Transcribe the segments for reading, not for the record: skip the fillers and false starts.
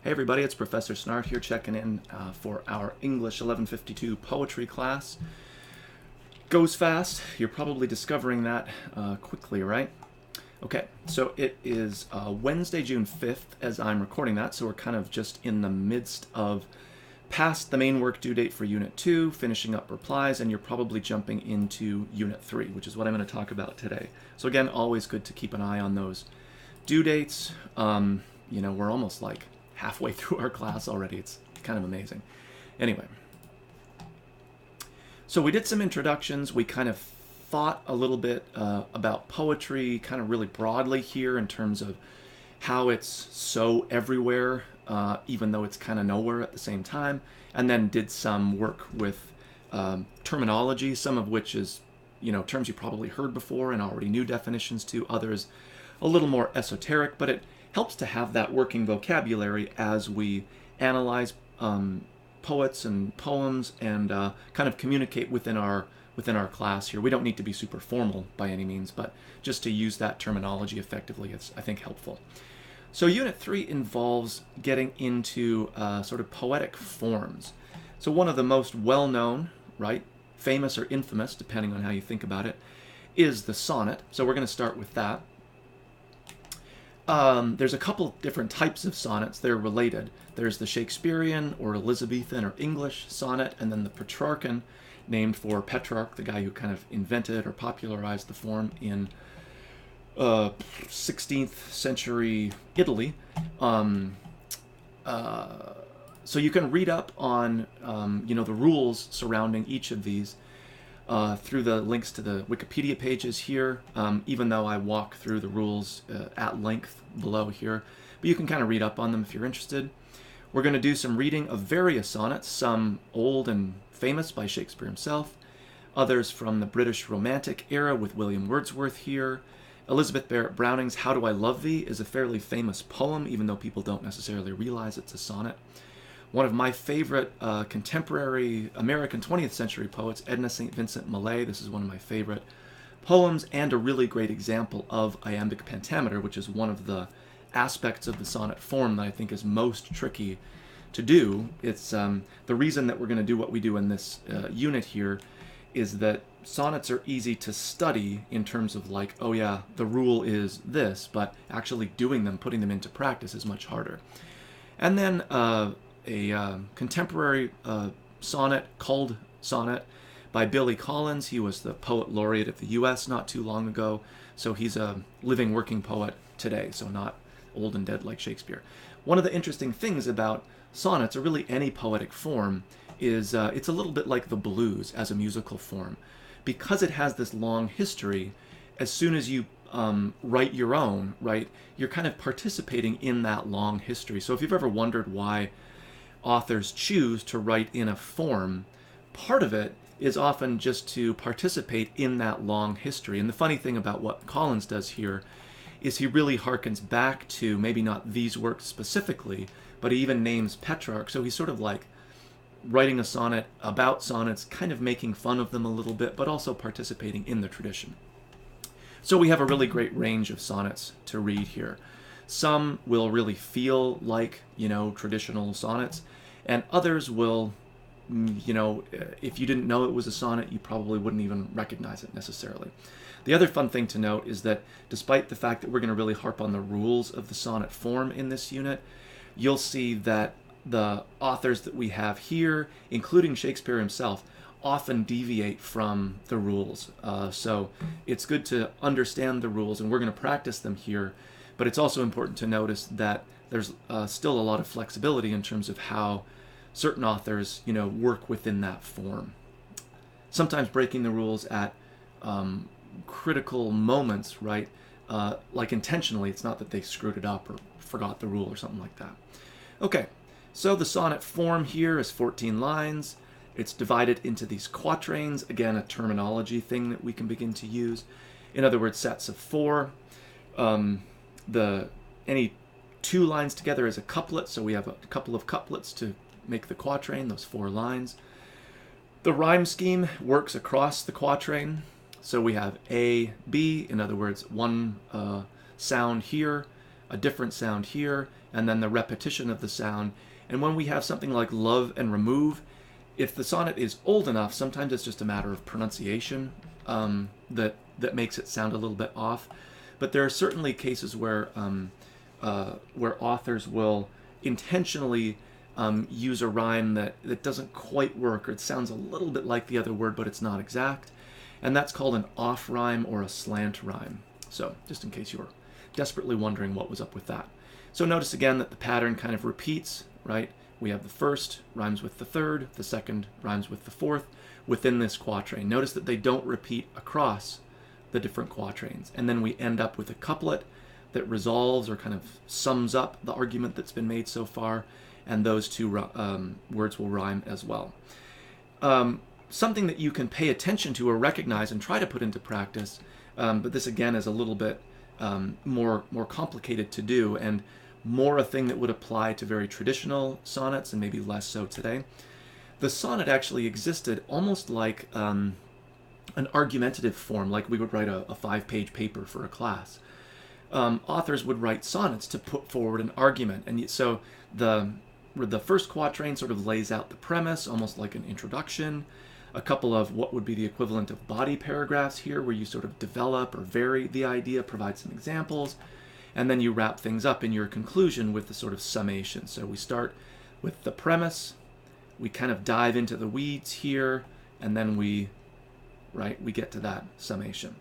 Hey everybody, it's Professor Snart here checking in for our English 1152 poetry class. Goes fast. You're probably discovering that quickly, right? Okay, so it is Wednesday, June 5th as I'm recording that, so we're kind of just in the midst of past the main work due date for Unit 2, finishing up replies, and you're probably jumping into Unit 3, which is what I'm going to talk about today. So again, always good to keep an eye on those due dates. We're almost like halfway through our class already. It's kind of amazing. Anyway, so we did some introductions. We kind of thought a little bit about poetry kind of really broadly here in terms of how it's so everywhere, even though it's kind of nowhere at the same time, and then did some work with terminology, some of which is, terms you probably heard before and already knew definitions to, others a little more esoteric, but it helps to have that working vocabulary as we analyze poets and poems and kind of communicate within our class here. We don't need to be super formal by any means, but just to use that terminology effectively is, I think, helpful. So Unit 3 involves getting into sort of poetic forms. So one of the most well-known, right, famous or infamous, depending on how you think about it, is the sonnet. So we're going to start with that. There's a couple different types of sonnets. They're related. There's the Shakespearean or Elizabethan or English sonnet, and then the Petrarchan, named for Petrarch, the guy who kind of invented or popularized the form in 16th century Italy. So you can read up on the rules surrounding each of these through the links to the Wikipedia pages here, even though I walk through the rules at length below here. But you can kind of read up on them if you're interested. We're going to do some reading of various sonnets, some old and famous by Shakespeare himself, others from the British Romantic era with William Wordsworth here. Elizabeth Barrett Browning's How Do I Love Thee is a fairly famous poem, even though people don't necessarily realize it's a sonnet. One of my favorite contemporary American 20th century poets, Edna St. Vincent Millay. This is one of my favorite poems and a really great example of iambic pentameter, which is one of the aspects of the sonnet form that I think is most tricky to do. It's the reason that we're going to do what we do in this unit here is that sonnets are easy to study in terms of like, oh yeah, the rule is this, but actually doing them, putting them into practice is much harder. And then a contemporary sonnet, culled sonnet by Billy Collins. He was the poet laureate of the U.S. not too long ago, so he's a living, working poet today, so not old and dead like Shakespeare. One of the interesting things about sonnets, or really any poetic form, is it's a little bit like the blues as a musical form. Because it has this long history, as soon as you write your own, right, you're kind of participating in that long history. So if you've ever wondered why authors choose to write in a form, part of it is often just to participate in that long history. And the funny thing about what Collins does here is he really harkens back to maybe not these works specifically, but he even names Petrarch. So he's sort of like writing a sonnet about sonnets, kind of making fun of them a little bit, but also participating in the tradition. So we have a really great range of sonnets to read here. Some will really feel like, traditional sonnets, and others will, if you didn't know it was a sonnet, you probably wouldn't even recognize it necessarily. The other fun thing to note is that despite the fact that we're going to really harp on the rules of the sonnet form in this unit, you'll see that the authors that we have here, including Shakespeare himself, often deviate from the rules. So it's good to understand the rules, and we're going to practice them here. But it's also important to notice that there's still a lot of flexibility in terms of how certain authors, work within that form. Sometimes breaking the rules at critical moments, right? Like intentionally. It's not that they screwed it up or forgot the rule or something like that. Okay, so the sonnet form here is 14 lines. It's divided into these quatrains. Again, a terminology thing that we can begin to use. In other words, sets of 4. Any 2 lines together is a couplet, so we have a couple of couplets to make the quatrain, those 4 lines. The rhyme scheme works across the quatrain, so we have A, B, in other words, one sound here, a different sound here, and then the repetition of the sound. And when we have something like love and remove, if the sonnet is old enough, sometimes it's just a matter of pronunciation that makes it sound a little bit off. But there are certainly cases where authors will intentionally use a rhyme that doesn't quite work, or it sounds a little bit like the other word, but it's not exact. And that's called an off rhyme or a slant rhyme. So just in case you were desperately wondering what was up with that. So notice again that the pattern kind of repeats, right? We have the first rhymes with the third, the second rhymes with the fourth within this quatrain. Notice that they don't repeat across the different quatrains. And then we end up with a couplet that resolves or kind of sums up the argument that's been made so far, and those two words will rhyme as well. Something that you can pay attention to or recognize and try to put into practice, but this again is a little bit more complicated to do, and more a thing that would apply to very traditional sonnets and maybe less so today. The sonnet actually existed almost like an argumentative form, like we would write a 5-page paper for a class. Authors would write sonnets to put forward an argument, and so the first quatrain sort of lays out the premise, almost like an introduction, a couple of what would be the equivalent of body paragraphs here, where you sort of develop or vary the idea, provide some examples, and then you wrap things up in your conclusion with the sort of summation. So we start with the premise, we kind of dive into the weeds here, and then we get to that summation.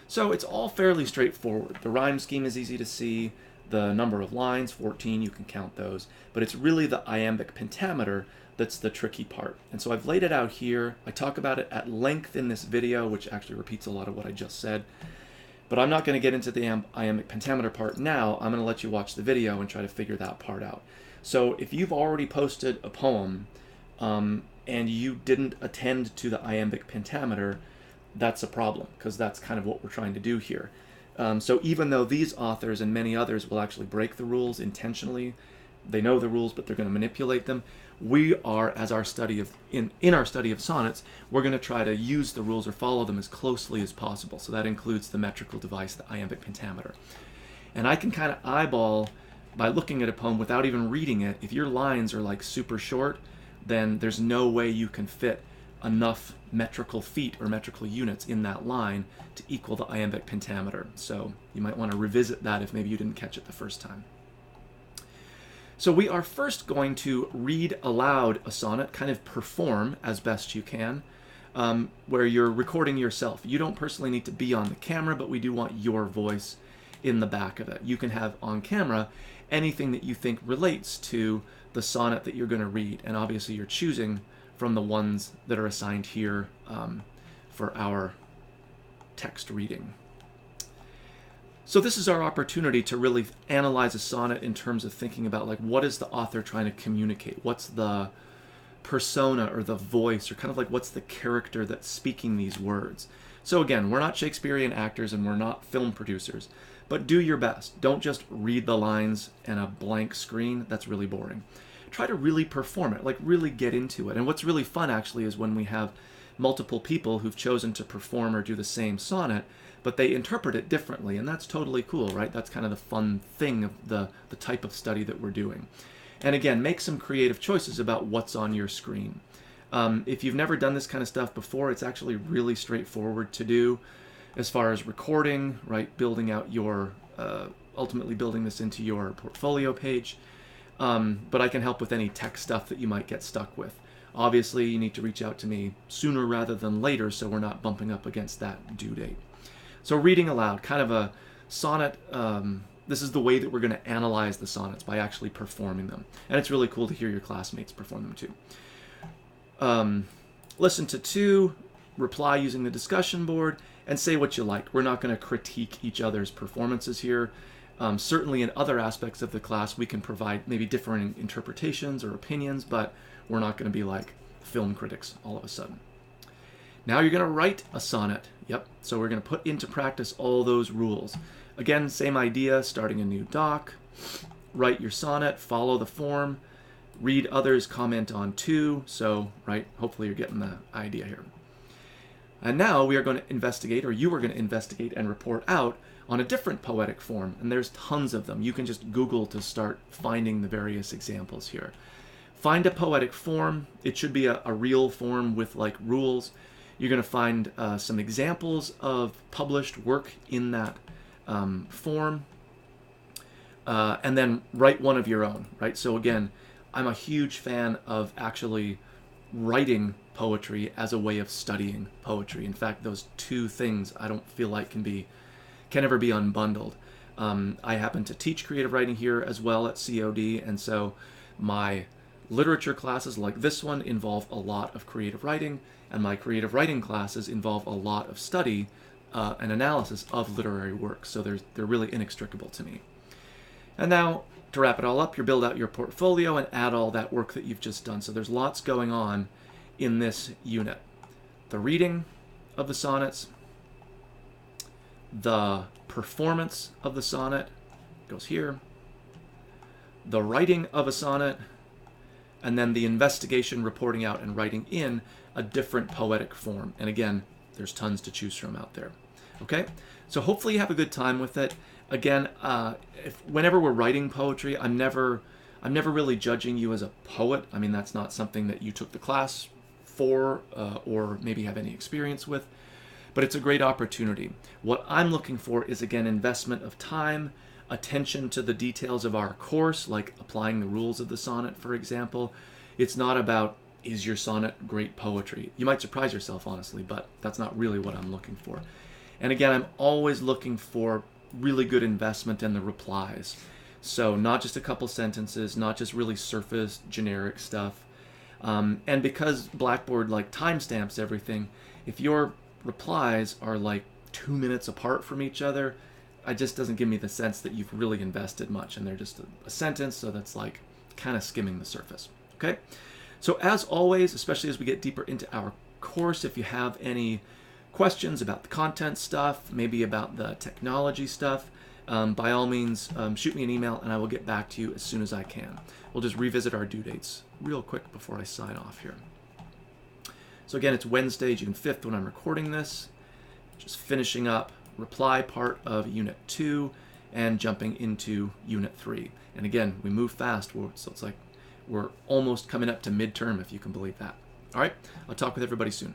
So it's all fairly straightforward. The rhyme scheme is easy to see. The number of lines, 14, you can count those. But it's really the iambic pentameter that's the tricky part. And so I've laid it out here. I talk about it at length in this video, which actually repeats a lot of what I just said. But I'm not going to get into the iambic pentameter part now. I'm going to let you watch the video and try to figure that part out. So if you've already posted a poem and you didn't attend to the iambic pentameter, that's a problem, because that's kind of what we're trying to do here. So even though these authors and many others will actually break the rules intentionally, they know the rules, but they're going to manipulate them. We are, as our study of in our study of sonnets, we're going to try to use the rules or follow them as closely as possible. So that includes the metrical device, the iambic pentameter. And I can kind of eyeball, by looking at a poem without even reading it, if your lines are like super short, then there's no way you can fit enough metrical feet or metrical units in that line to equal the iambic pentameter. So you might want to revisit that if maybe you didn't catch it the first time. So we are first going to read aloud a sonnet, kind of perform as best you can, where you're recording yourself. You don't personally need to be on the camera, but we do want your voice in the back of it. You can have on camera anything that you think relates to the sonnet that you're going to read, and obviously you're choosing from the ones that are assigned here for our text reading. So this is our opportunity to really analyze a sonnet in terms of thinking about, like, what is the author trying to communicate? What's the persona or the voice, or kind of like what's the character that's speaking these words? So again, we're not Shakespearean actors and we're not film producers, but do your best. Don't just read the lines and a blank screen. That's really boring. Try to really perform it, like really get into it. And what's really fun actually is when we have multiple people who've chosen to perform or do the same sonnet, but they interpret it differently, and that's totally cool, right? That's kind of the fun thing of the type of study that we're doing. And again, make some creative choices about what's on your screen. If you've never done this kind of stuff before, it's actually really straightforward to do as far as recording, right? Building out your, ultimately building this into your portfolio page. But I can help with any tech stuff that you might get stuck with. Obviously, you need to reach out to me sooner rather than later, so we're not bumping up against that due date. So reading aloud, kind of a sonnet, this is the way that we're going to analyze the sonnets, by actually performing them. And it's really cool to hear your classmates perform them too. Listen to 2, reply using the discussion board, and say what you like. We're not going to critique each other's performances here. Certainly in other aspects of the class, we can provide maybe different interpretations or opinions, but we're not going to be like film critics all of a sudden. Now you're going to write a sonnet. Yep. So we're going to put into practice all those rules. Again, same idea, starting a new doc, write your sonnet, follow the form, read others, comment on 2. So, right, hopefully you're getting the idea here. And now we are going to investigate, or you are going to investigate and report out on a different poetic form, and there's tons of them. You can just Google to start finding the various examples here. Find a poetic form. It should be a real form with like rules. You're going to find some examples of published work in that form, and then write one of your own, right? So again, I'm a huge fan of actually writing poetry as a way of studying poetry. In fact, those two things I don't feel like can ever be unbundled. I happen to teach creative writing here as well at COD, and so my literature classes like this one involve a lot of creative writing, and my creative writing classes involve a lot of study and analysis of literary works. So they're really inextricable to me. And now, to wrap it all up, you build out your portfolio and add all that work that you've just done. So there's lots going on in this unit. The reading of the sonnets, the performance of the sonnet goes here, the writing of a sonnet, and then the investigation, reporting out, and writing in a different poetic form. And again, there's tons to choose from out there. Okay, so hopefully you have a good time with it. Again, whenever we're writing poetry, I'm never really judging you as a poet. I mean, that's not something that you took the class for or maybe have any experience with, but it's a great opportunity. What I'm looking for is, again, investment of time, attention to the details of our course, like applying the rules of the sonnet, for example. It's not about, is your sonnet great poetry? You might surprise yourself, honestly, but that's not really what I'm looking for. And again, I'm always looking for really good investment in the replies. So not just a couple sentences, not just really surface generic stuff. And because Blackboard like timestamps everything, if your replies are like 2 minutes apart from each other, it just doesn't give me the sense that you've really invested much, and they're just a sentence, so that's like kind of skimming the surface. Okay? So as always, especially as we get deeper into our course, if you have any questions about the content stuff, maybe about the technology stuff, by all means, shoot me an email and I will get back to you as soon as I can. We'll just revisit our due dates real quick before I sign off here. So again, it's Wednesday, June 5th when I'm recording this. Just finishing up reply part of Unit 2 and jumping into Unit 3. And again, we move fast, so it's like we're almost coming up to midterm, if you can believe that. All right, I'll talk with everybody soon.